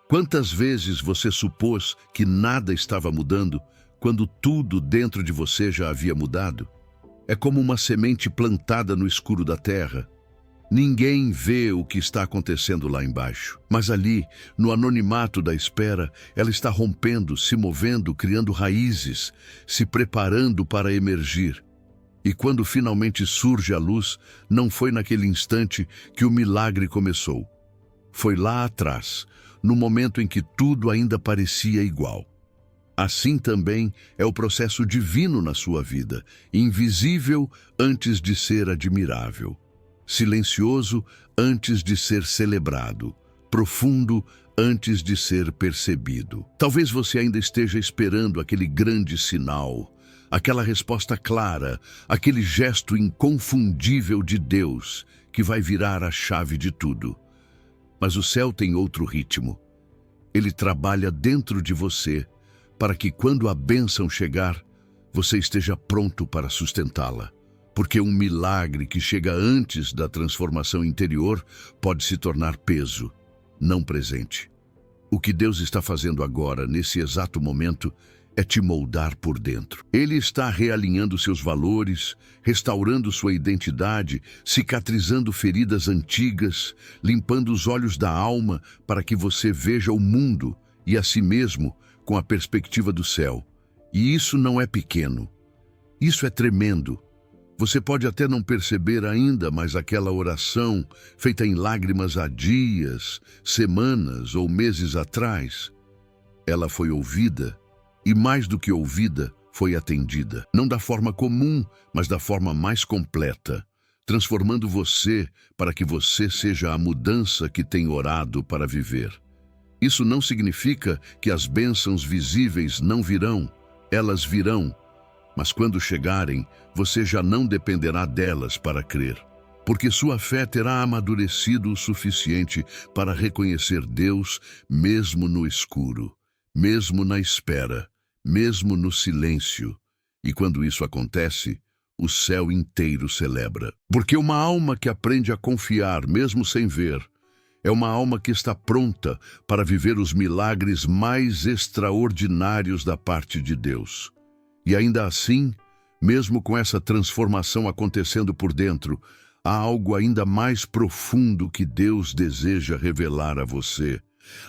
Quantas vezes você supôs que nada estava mudando, quando tudo dentro de você já havia mudado? É como uma semente plantada no escuro da terra. Ninguém vê o que está acontecendo lá embaixo, mas ali, no anonimato da espera, ela está rompendo, se movendo, criando raízes, se preparando para emergir. E quando finalmente surge a luz, não foi naquele instante que o milagre começou. Foi lá atrás, no momento em que tudo ainda parecia igual. Assim também é o processo divino na sua vida, invisível antes de ser admirável, silencioso antes de ser celebrado, profundo antes de ser percebido. Talvez você ainda esteja esperando aquele grande sinal, aquela resposta clara, aquele gesto inconfundível de Deus que vai virar a chave de tudo. Mas o céu tem outro ritmo. Ele trabalha dentro de você para que quando a bênção chegar, você esteja pronto para sustentá-la. Porque um milagre que chega antes da transformação interior pode se tornar peso, não presente. O que Deus está fazendo agora, nesse exato momento, é te moldar por dentro. Ele está realinhando seus valores, restaurando sua identidade, cicatrizando feridas antigas, limpando os olhos da alma para que você veja o mundo e a si mesmo com a perspectiva do céu. E isso não é pequeno. Isso é tremendo. Você pode até não perceber ainda, mas aquela oração, feita em lágrimas há dias, semanas ou meses atrás, ela foi ouvida. E mais do que ouvida, foi atendida. Não da forma comum, mas da forma mais completa, transformando você para que você seja a mudança que tem orado para viver. Isso não significa que as bênçãos visíveis não virão, elas virão. Mas quando chegarem, você já não dependerá delas para crer. Porque sua fé terá amadurecido o suficiente para reconhecer Deus mesmo no escuro, mesmo na espera, mesmo no silêncio. E quando isso acontece, o céu inteiro celebra. Porque uma alma que aprende a confiar, mesmo sem ver, é uma alma que está pronta para viver os milagres mais extraordinários da parte de Deus. E ainda assim, mesmo com essa transformação acontecendo por dentro, há algo ainda mais profundo que Deus deseja revelar a você.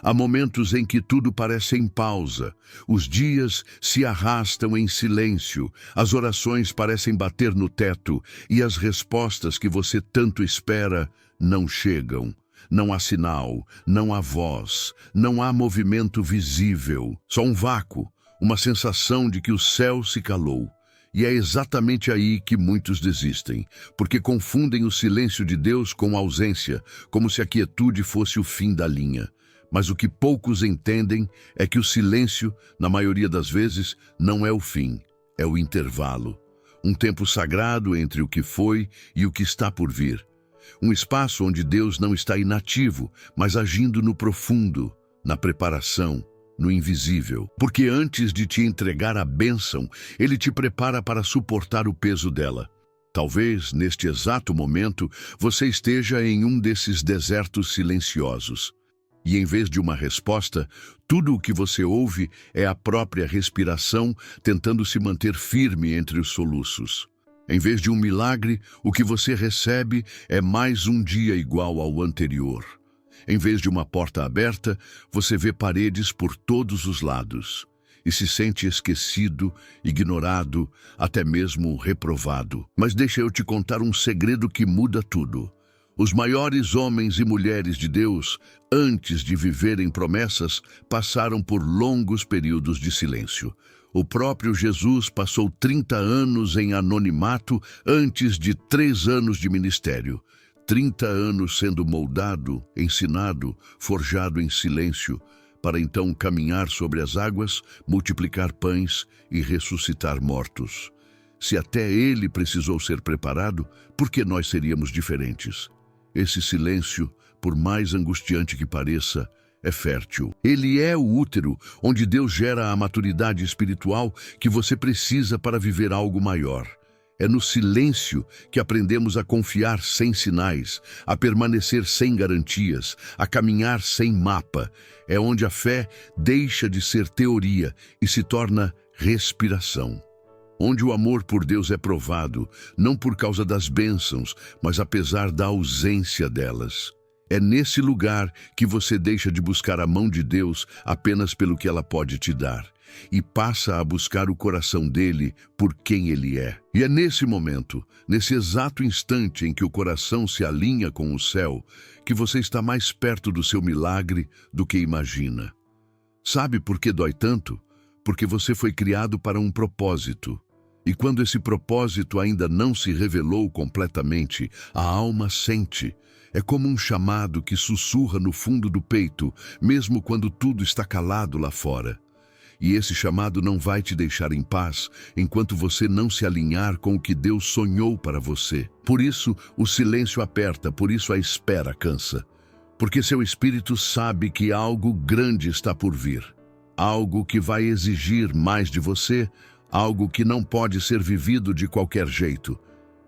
Há momentos em que tudo parece em pausa, os dias se arrastam em silêncio, as orações parecem bater no teto e as respostas que você tanto espera não chegam. Não há sinal, não há voz, não há movimento visível, só um vácuo, uma sensação de que o céu se calou. E é exatamente aí que muitos desistem, porque confundem o silêncio de Deus com a ausência, como se a quietude fosse o fim da linha. Mas o que poucos entendem é que o silêncio, na maioria das vezes, não é o fim, é o intervalo. Um tempo sagrado entre o que foi e o que está por vir. Um espaço onde Deus não está inativo, mas agindo no profundo, na preparação, no invisível. Porque antes de te entregar a bênção, Ele te prepara para suportar o peso dela. Talvez, neste exato momento, você esteja em um desses desertos silenciosos. E em vez de uma resposta, tudo o que você ouve é a própria respiração tentando se manter firme entre os soluços. Em vez de um milagre, o que você recebe é mais um dia igual ao anterior. Em vez de uma porta aberta, você vê paredes por todos os lados e se sente esquecido, ignorado, até mesmo reprovado. Mas deixa eu te contar um segredo que muda tudo. Os maiores homens e mulheres de Deus, antes de viverem promessas, passaram por longos períodos de silêncio. O próprio Jesus passou 30 anos em anonimato antes de 3 anos de ministério. 30 anos sendo moldado, ensinado, forjado em silêncio, para então caminhar sobre as águas, multiplicar pães e ressuscitar mortos. Se até ele precisou ser preparado, por que nós seríamos diferentes? Esse silêncio, por mais angustiante que pareça, é fértil. Ele é o útero onde Deus gera a maturidade espiritual que você precisa para viver algo maior. É no silêncio que aprendemos a confiar sem sinais, a permanecer sem garantias, a caminhar sem mapa. É onde a fé deixa de ser teoria e se torna respiração. Onde o amor por Deus é provado, não por causa das bênçãos, mas apesar da ausência delas. É nesse lugar que você deixa de buscar a mão de Deus apenas pelo que ela pode te dar e passa a buscar o coração dele por quem ele é. E é nesse momento, nesse exato instante em que o coração se alinha com o céu, que você está mais perto do seu milagre do que imagina. Sabe por que dói tanto? Porque você foi criado para um propósito. E quando esse propósito ainda não se revelou completamente, a alma sente. É como um chamado que sussurra no fundo do peito, mesmo quando tudo está calado lá fora. E esse chamado não vai te deixar em paz enquanto você não se alinhar com o que Deus sonhou para você. Por isso, o silêncio aperta, por isso a espera cansa. Porque seu espírito sabe que algo grande está por vir. Algo que vai exigir mais de você, algo que não pode ser vivido de qualquer jeito.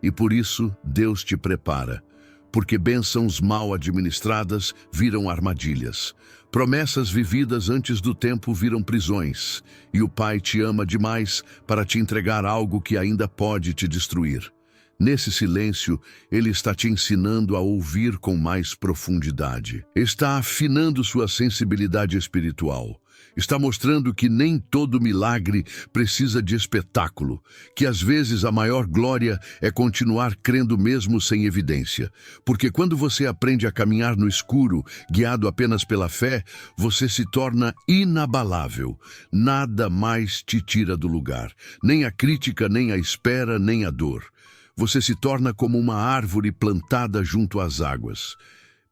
E por isso, Deus te prepara. Porque bênçãos mal administradas viram armadilhas. Promessas vividas antes do tempo viram prisões. E o Pai te ama demais para te entregar algo que ainda pode te destruir. Nesse silêncio, Ele está te ensinando a ouvir com mais profundidade. Está afinando sua sensibilidade espiritual. Está mostrando que nem todo milagre precisa de espetáculo, que às vezes a maior glória é continuar crendo mesmo sem evidência. Porque quando você aprende a caminhar no escuro, guiado apenas pela fé, você se torna inabalável. Nada mais te tira do lugar, nem a crítica, nem a espera, nem a dor. Você se torna como uma árvore plantada junto às águas.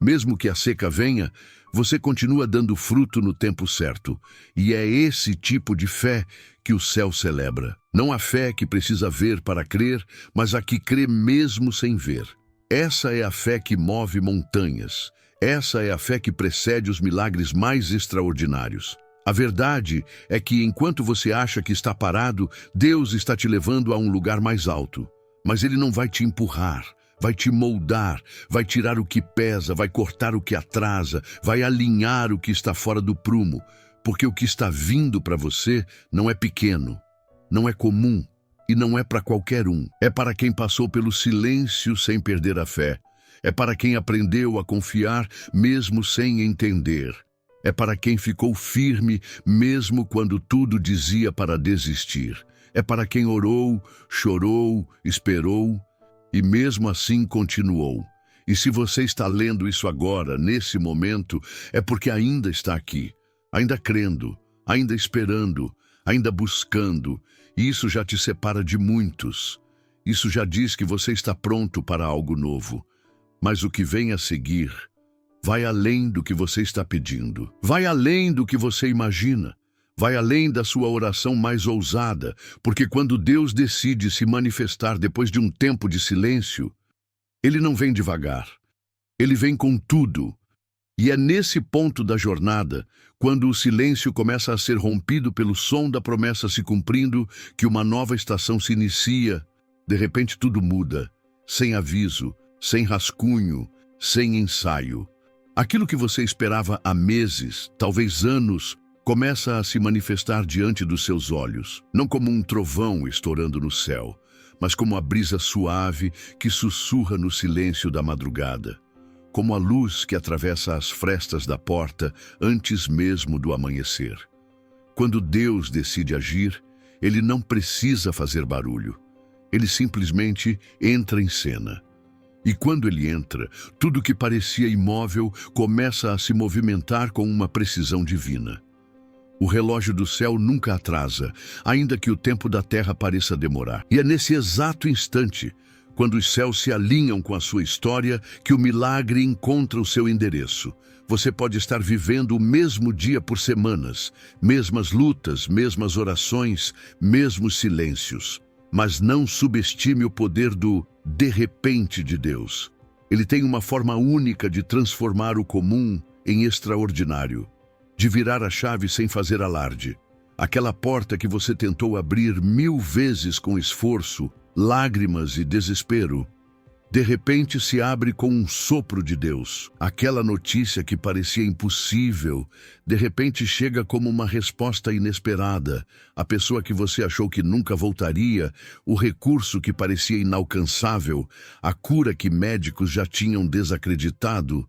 Mesmo que a seca venha, você continua dando fruto no tempo certo. E é esse tipo de fé que o céu celebra. Não a fé que precisa ver para crer, mas a que crê mesmo sem ver. Essa é a fé que move montanhas. Essa é a fé que precede os milagres mais extraordinários. A verdade é que enquanto você acha que está parado, Deus está te levando a um lugar mais alto. Mas Ele não vai te empurrar. Vai te moldar, vai tirar o que pesa, vai cortar o que atrasa, vai alinhar o que está fora do prumo, porque o que está vindo para você não é pequeno, não é comum e não é para qualquer um. É para quem passou pelo silêncio sem perder a fé. É para quem aprendeu a confiar mesmo sem entender. É para quem ficou firme mesmo quando tudo dizia para desistir. É para quem orou, chorou, esperou, e mesmo assim continuou. E se você está lendo isso agora, nesse momento, é porque ainda está aqui, ainda crendo, ainda esperando, ainda buscando. E isso já te separa de muitos. Isso já diz que você está pronto para algo novo. Mas o que vem a seguir vai além do que você está pedindo. Vai além do que você imagina. Vai além da sua oração mais ousada, porque quando Deus decide se manifestar depois de um tempo de silêncio, Ele não vem devagar. Ele vem com tudo. E é nesse ponto da jornada, quando o silêncio começa a ser rompido pelo som da promessa se cumprindo, que uma nova estação se inicia. De repente tudo muda, sem aviso, sem rascunho, sem ensaio. Aquilo que você esperava há meses, talvez anos, começa a se manifestar diante dos seus olhos, não como um trovão estourando no céu, mas como a brisa suave que sussurra no silêncio da madrugada, como a luz que atravessa as frestas da porta antes mesmo do amanhecer. Quando Deus decide agir, Ele não precisa fazer barulho. Ele simplesmente entra em cena. E quando ele entra, tudo que parecia imóvel começa a se movimentar com uma precisão divina. O relógio do céu nunca atrasa, ainda que o tempo da terra pareça demorar. E é nesse exato instante, quando os céus se alinham com a sua história, que o milagre encontra o seu endereço. Você pode estar vivendo o mesmo dia por semanas, mesmas lutas, mesmas orações, mesmos silêncios. Mas não subestime o poder do de repente de Deus. Ele tem uma forma única de transformar o comum em extraordinário, de virar a chave sem fazer alarde. Aquela porta que você tentou abrir 1000 vezes com esforço, lágrimas e desespero, de repente se abre com um sopro de Deus. Aquela notícia que parecia impossível, de repente chega como uma resposta inesperada. A pessoa que você achou que nunca voltaria, o recurso que parecia inalcançável, a cura que médicos já tinham desacreditado.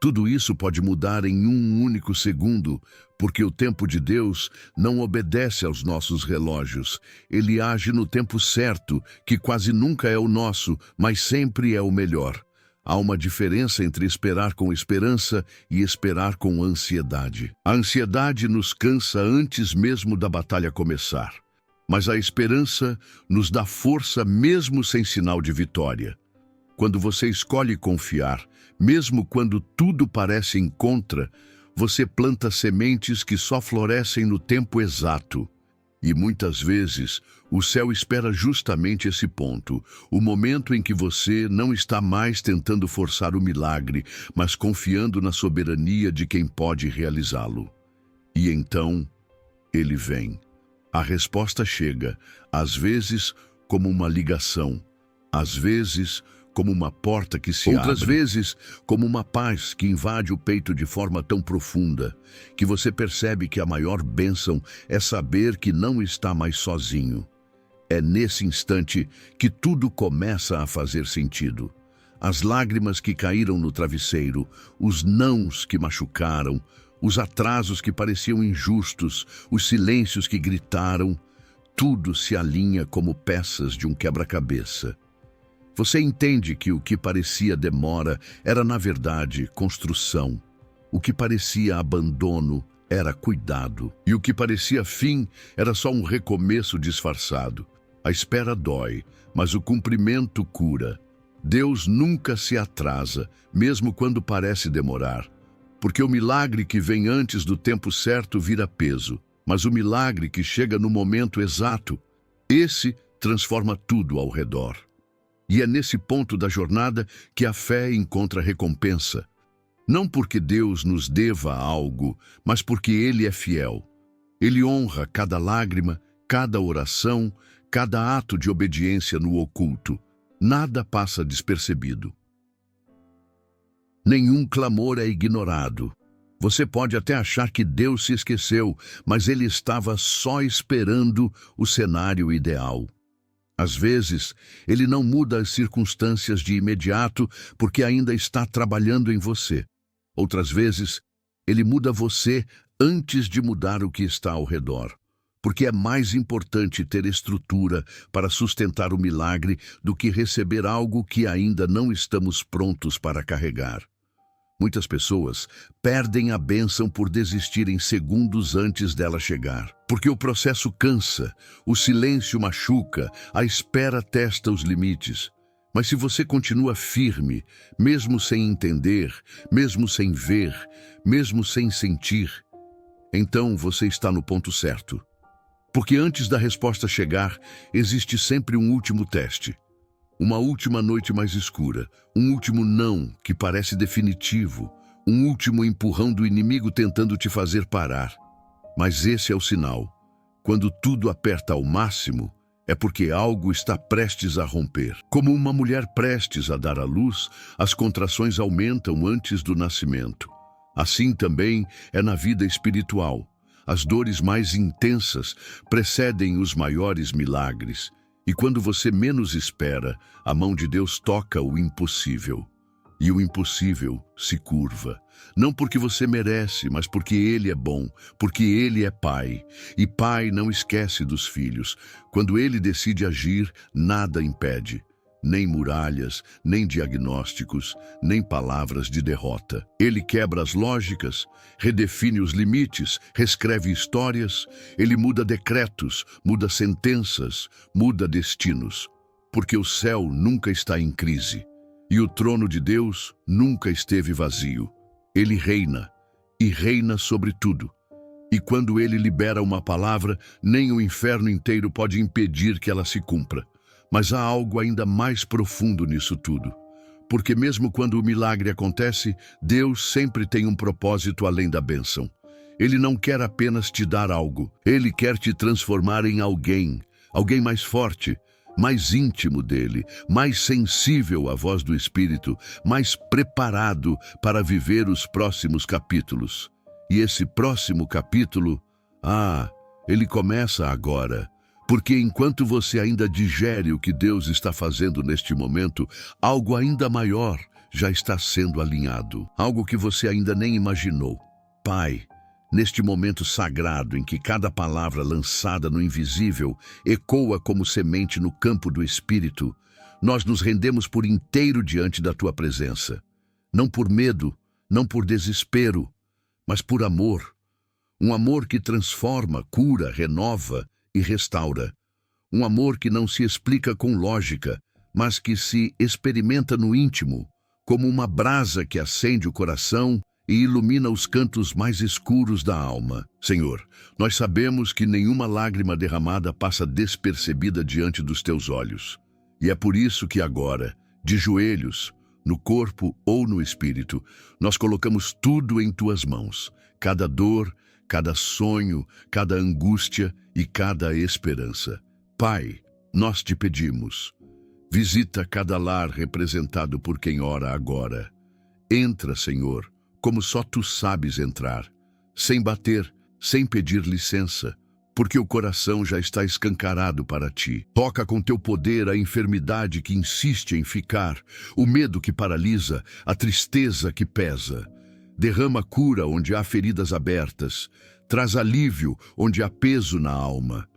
Tudo isso pode mudar em um único segundo, porque o tempo de Deus não obedece aos nossos relógios. Ele age no tempo certo, que quase nunca é o nosso, mas sempre é o melhor. Há uma diferença entre esperar com esperança e esperar com ansiedade. A ansiedade nos cansa antes mesmo da batalha começar, mas a esperança nos dá força mesmo sem sinal de vitória. Quando você escolhe confiar, mesmo quando tudo parece em contra, você planta sementes que só florescem no tempo exato. E muitas vezes, o céu espera justamente esse ponto, o momento em que você não está mais tentando forçar o milagre, mas confiando na soberania de quem pode realizá-lo. E então, ele vem. A resposta chega, às vezes como uma ligação, às vezes como uma porta que se abre. Outras vezes, como uma paz que invade o peito de forma tão profunda, que você percebe que a maior bênção é saber que não está mais sozinho. É nesse instante que tudo começa a fazer sentido. As lágrimas que caíram no travesseiro, os nãos que machucaram, os atrasos que pareciam injustos, os silêncios que gritaram, tudo se alinha como peças de um quebra-cabeça. Você entende que o que parecia demora era, na verdade, construção. O que parecia abandono era cuidado. E o que parecia fim era só um recomeço disfarçado. A espera dói, mas o cumprimento cura. Deus nunca se atrasa, mesmo quando parece demorar. Porque o milagre que vem antes do tempo certo vira peso. Mas o milagre que chega no momento exato, esse transforma tudo ao redor. E é nesse ponto da jornada que a fé encontra recompensa. Não porque Deus nos deva algo, mas porque Ele é fiel. Ele honra cada lágrima, cada oração, cada ato de obediência no oculto. Nada passa despercebido. Nenhum clamor é ignorado. Você pode até achar que Deus se esqueceu, mas Ele estava só esperando o cenário ideal. Às vezes, Ele não muda as circunstâncias de imediato porque ainda está trabalhando em você. Outras vezes, Ele muda você antes de mudar o que está ao redor, porque é mais importante ter estrutura para sustentar o milagre do que receber algo que ainda não estamos prontos para carregar. Muitas pessoas perdem a bênção por desistirem segundos antes dela chegar. Porque o processo cansa, o silêncio machuca, a espera testa os limites. Mas se você continua firme, mesmo sem entender, mesmo sem ver, mesmo sem sentir, então você está no ponto certo. Porque antes da resposta chegar, existe sempre um último teste. Uma última noite mais escura, um último não que parece definitivo, um último empurrão do inimigo tentando te fazer parar. Mas esse é o sinal. Quando tudo aperta ao máximo, é porque algo está prestes a romper. Como uma mulher prestes a dar à luz, as contrações aumentam antes do nascimento. Assim também é na vida espiritual. As dores mais intensas precedem os maiores milagres. E quando você menos espera, a mão de Deus toca o impossível. E o impossível se curva. Não porque você merece, mas porque Ele é bom, porque Ele é Pai. E Pai não esquece dos filhos. Quando Ele decide agir, nada impede. Nem muralhas, nem diagnósticos, nem palavras de derrota. Ele quebra as lógicas, redefine os limites, reescreve histórias. Ele muda decretos, muda sentenças, muda destinos. Porque o céu nunca está em crise. E o trono de Deus nunca esteve vazio. Ele reina, e reina sobre tudo. E quando Ele libera uma palavra, nem o inferno inteiro pode impedir que ela se cumpra. Mas há algo ainda mais profundo nisso tudo. Porque mesmo quando o milagre acontece, Deus sempre tem um propósito além da bênção. Ele não quer apenas te dar algo. Ele quer te transformar em alguém mais forte, mais íntimo dele, mais sensível à voz do Espírito, mais preparado para viver os próximos capítulos. E esse próximo capítulo, ele começa agora. Porque enquanto você ainda digere o que Deus está fazendo neste momento, algo ainda maior já está sendo alinhado. Algo que você ainda nem imaginou. Pai, neste momento sagrado em que cada palavra lançada no invisível ecoa como semente no campo do Espírito, nós nos rendemos por inteiro diante da Tua presença. Não por medo, não por desespero, mas por amor. Um amor que transforma, cura, renova e restaura. Um amor que não se explica com lógica, mas que se experimenta no íntimo, como uma brasa que acende o coração e ilumina os cantos mais escuros da alma. Senhor, nós sabemos que nenhuma lágrima derramada passa despercebida diante dos Teus olhos. E é por isso que agora, de joelhos, no corpo ou no espírito, nós colocamos tudo em Tuas mãos. Cada dor, cada sonho, cada angústia e cada esperança. Pai, nós te pedimos, visita cada lar representado por quem ora agora. Entra, Senhor, como só Tu sabes entrar, sem bater, sem pedir licença, porque o coração já está escancarado para Ti. Toca com Teu poder a enfermidade que insiste em ficar, o medo que paralisa, a tristeza que pesa. Derrama cura onde há feridas abertas, traz alívio onde há peso na alma,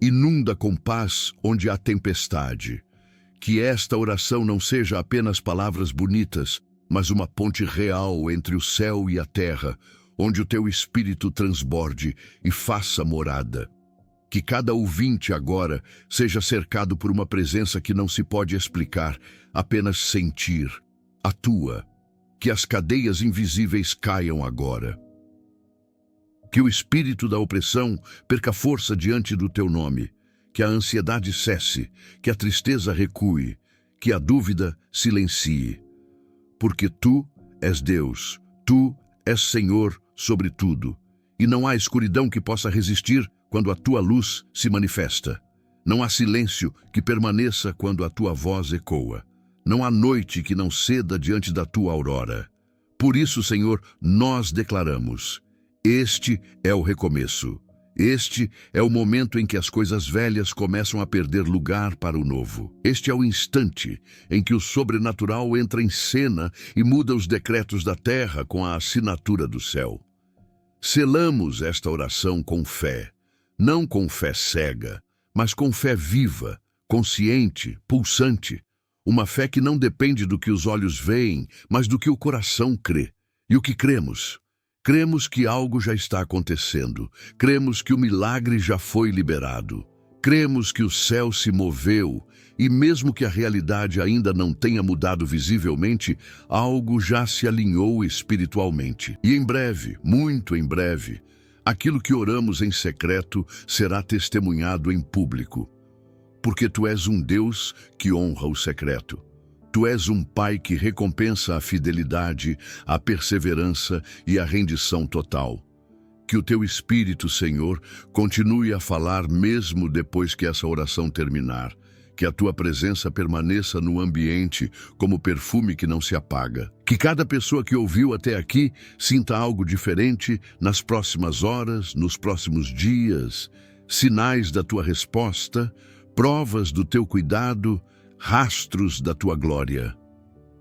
inunda com paz onde há tempestade. Que esta oração não seja apenas palavras bonitas, mas uma ponte real entre o céu e a terra, onde o Teu Espírito transborde e faça morada. Que cada ouvinte agora seja cercado por uma presença que não se pode explicar, apenas sentir, a Tua. Que as cadeias invisíveis caiam agora. Que o espírito da opressão perca força diante do Teu nome. Que a ansiedade cesse, que a tristeza recue, que a dúvida silencie. Porque Tu és Deus, Tu és Senhor sobre tudo. E não há escuridão que possa resistir quando a Tua luz se manifesta. Não há silêncio que permaneça quando a Tua voz ecoa. Não há noite que não ceda diante da Tua aurora. Por isso, Senhor, nós declaramos: este é o recomeço. Este é o momento em que as coisas velhas começam a perder lugar para o novo. Este é o instante em que o sobrenatural entra em cena e muda os decretos da terra com a assinatura do céu. Selamos esta oração com fé, não com fé cega, mas com fé viva, consciente, pulsante. Uma fé que não depende do que os olhos veem, mas do que o coração crê. E o que cremos? Cremos que algo já está acontecendo. Cremos que o milagre já foi liberado. Cremos que o céu se moveu e mesmo que a realidade ainda não tenha mudado visivelmente, algo já se alinhou espiritualmente. E em breve, muito em breve, aquilo que oramos em secreto será testemunhado em público. Porque Tu és um Deus que honra o secreto. Tu és um Pai que recompensa a fidelidade, a perseverança e a rendição total. Que o Teu Espírito, Senhor, continue a falar mesmo depois que essa oração terminar. Que a Tua presença permaneça no ambiente como perfume que não se apaga. Que cada pessoa que ouviu até aqui sinta algo diferente nas próximas horas, nos próximos dias, sinais da Tua resposta, provas do Teu cuidado, rastros da Tua glória.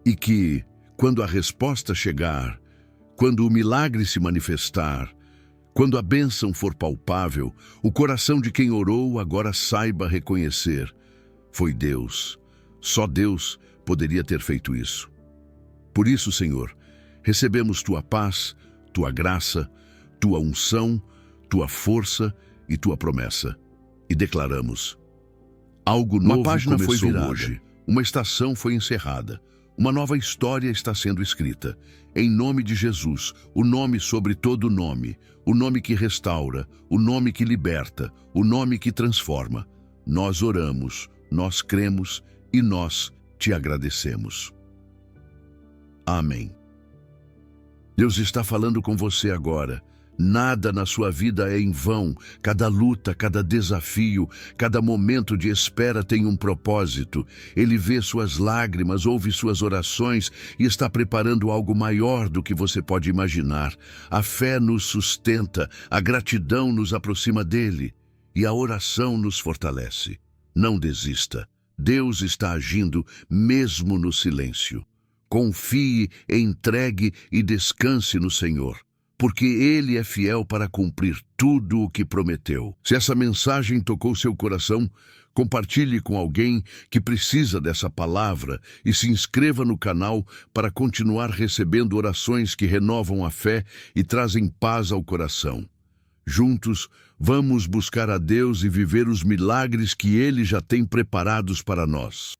E que, quando a resposta chegar, quando o milagre se manifestar, quando a bênção for palpável, o coração de quem orou agora saiba reconhecer: foi Deus. Só Deus poderia ter feito isso. Por isso, Senhor, recebemos Tua paz, Tua graça, Tua unção, Tua força e Tua promessa. E declaramos: algo novo página foi começou virada. hoje. Uma estação foi encerrada. Uma nova história está sendo escrita. Em nome de Jesus, o nome sobre todo nome, o nome que restaura, o nome que liberta, o nome que transforma. Nós oramos, nós cremos e nós Te agradecemos. Amém. Deus está falando com você agora. Nada na sua vida é em vão. Cada luta, cada desafio, cada momento de espera tem um propósito. Ele vê suas lágrimas, ouve suas orações e está preparando algo maior do que você pode imaginar. A fé nos sustenta, a gratidão nos aproxima dele e a oração nos fortalece. Não desista. Deus está agindo mesmo no silêncio. Confie, entregue e descanse no Senhor, porque Ele é fiel para cumprir tudo o que prometeu. Se essa mensagem tocou seu coração, compartilhe com alguém que precisa dessa palavra e se inscreva no canal para continuar recebendo orações que renovam a fé e trazem paz ao coração. Juntos, vamos buscar a Deus e viver os milagres que Ele já tem preparados para nós.